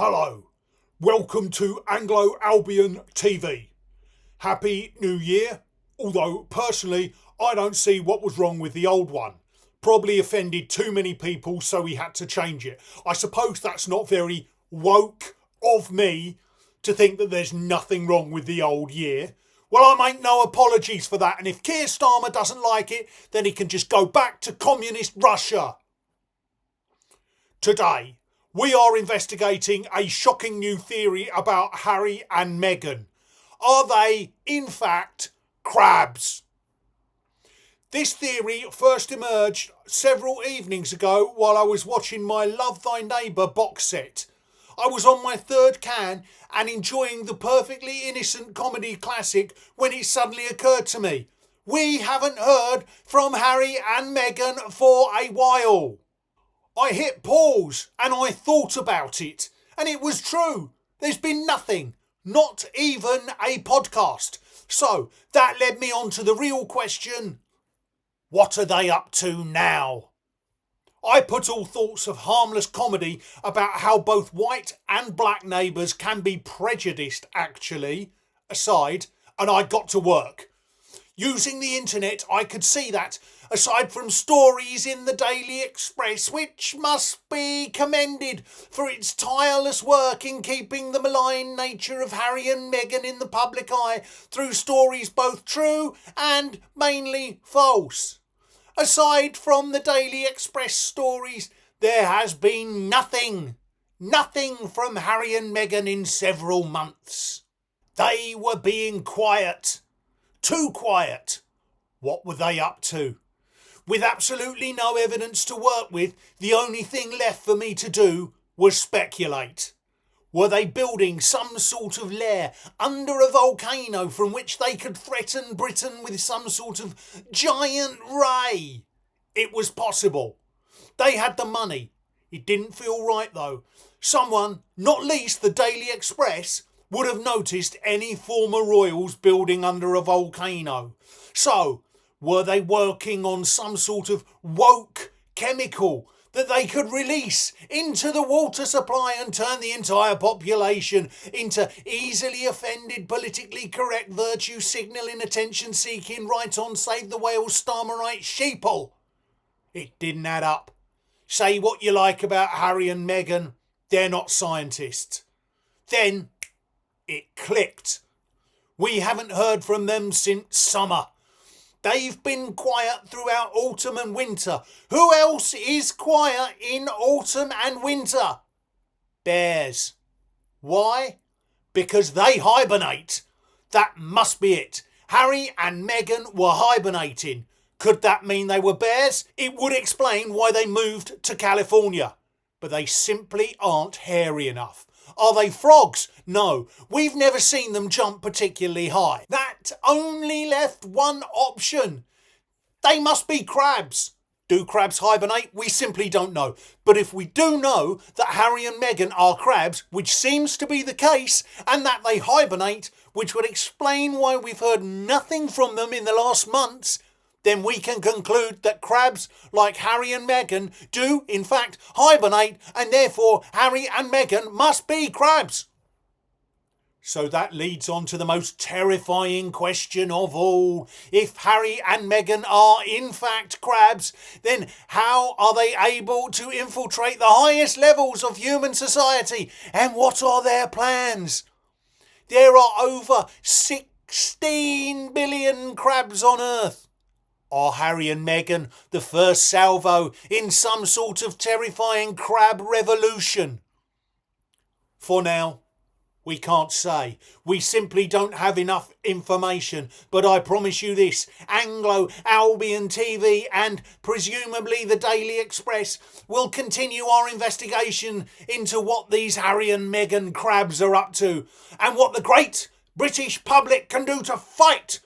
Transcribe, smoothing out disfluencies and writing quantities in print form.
Hello, welcome to Anglo-Albion TV. Happy New Year, although personally I don't see what was wrong with the old one. Probably offended too many people, so we had to change it. I suppose that's not very woke of me to think that there's nothing wrong with the old year. Well, I make no apologies for that, and if Keir Starmer doesn't like it, then he can just go back to communist Russia. Today, we are investigating a shocking new theory about Harry and Meghan. Are they, in fact, crabs? This theory first emerged several evenings ago while I was watching my Love Thy Neighbour box set. I was on my third can and enjoying the perfectly innocent comedy classic when it suddenly occurred to me. We haven't heard from Harry and Meghan for a while. I hit pause and I thought about it, and it was true. There's been nothing, not even a podcast. So that led me on to the real question: what are they up to now? I put all thoughts of harmless comedy about how both white and black neighbours can be prejudiced actually aside, and I got to work. Using the internet, I could see that, aside from stories in the Daily Express, which must be commended for its tireless work in keeping the malign nature of Harry and Meghan in the public eye through stories both true and mainly false. Aside from the Daily Express stories, there has been nothing from Harry and Meghan in several months. They were being quiet. Too quiet. What were they up to? With absolutely no evidence to work with, the only thing left for me to do was speculate. Were they building some sort of lair under a volcano from which they could threaten Britain with some sort of giant ray? It was possible. They had the money. It didn't feel right though. Someone, not least the Daily Express, would have noticed any former royals building under a volcano. So, were they working on some sort of woke chemical that they could release into the water supply and turn the entire population into easily offended, politically correct, virtue signalling, attention seeking, right on, save the whales, Starmerite sheeple? It didn't add up. Say what you like about Harry and Meghan, they're not scientists. Then it clicked. We haven't heard from them since summer. They've been quiet throughout autumn and winter. Who else is quiet in autumn and winter? Bears. Why? Because they hibernate. That must be it. Harry and Meghan were hibernating. Could that mean they were bears? It would explain why they moved to California. But they simply aren't hairy enough. Are they frogs? No, we've never seen them jump particularly high. That only left one option. They must be crabs. Do crabs hibernate? We simply don't know. But if we do know that Harry and Meghan are crabs, which seems to be the case, and that they hibernate, which would explain why we've heard nothing from them in the last months, then we can conclude that crabs like Harry and Meghan do, in fact, hibernate, and therefore Harry and Meghan must be crabs. So that leads on to the most terrifying question of all. If Harry and Meghan are, in fact, crabs, then how are they able to infiltrate the highest levels of human society? And what are their plans? There are over 16 billion crabs on Earth. Are Harry and Meghan the first salvo in some sort of terrifying crab revolution? For now, we can't say. We simply don't have enough information. But I promise you this, Anglo-Albion TV and presumably the Daily Express will continue our investigation into what these Harry and Meghan crabs are up to and what the great British public can do to fight.